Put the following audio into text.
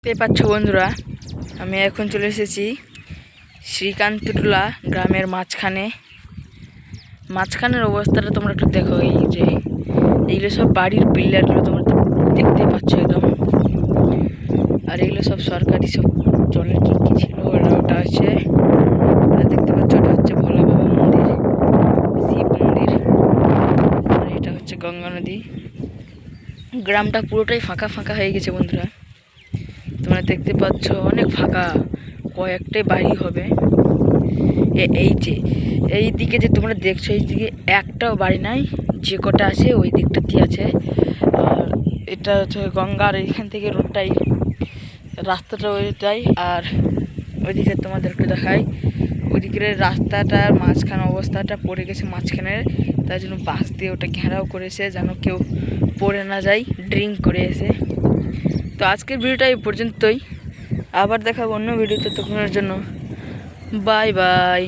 দেখতে পাচ্ছ বন্ধুরা, আমি এখন চলে এসেছি শ্রীকান্তটোলা গ্রামের মাঝখানের অবস্থাটা তোমরা একটু দেখো। এই যে এইগুলো সব বাড়ির পিলারগুলো তোমরা তো দেখতে পাচ্ছ একদম। আর এগুলো সব সরকারি সব জলের কি ছিল, ওটা হচ্ছে দেখতে পাচ্ছ, ওটা হচ্ছে ভোলা বাবা মন্দির, শিব মন্দির। আর এটা হচ্ছে গঙ্গা নদী। গ্রামটা পুরোটাই ফাঁকা ফাঁকা হয়ে গেছে বন্ধুরা, তোমরা দেখতে পাচ্ছ অনেক ফাঁকা, কয়েকটাই বাড়ি হবে। এই যে এই দিকে যে তোমরা দেখছো, এই দিকে একটাও বাড়ি নাই, যে কটা আছে ওই দিকটাতে আছে। আর এটা হচ্ছে গঙ্গার এইখান থেকে রোডটাই, রাস্তাটা ওইটাই। আর ওইদিকে তোমাদের একটু দেখাই, ওইদিকের রাস্তাটার মাঝখানে অবস্থাটা পড়ে গেছে মাঝখানে, তার জন্য বাঁশ দিয়ে ওটা ঘেরাও করেছে যেন কেউ পড়ে না যায় ড্রিঙ্ক করে এসে। তো আজকের ভিডিওটা এই পর্যন্তই, আবার দেখাবো অন্য ভিডিওতে। তখনের জন্য বাই বাই।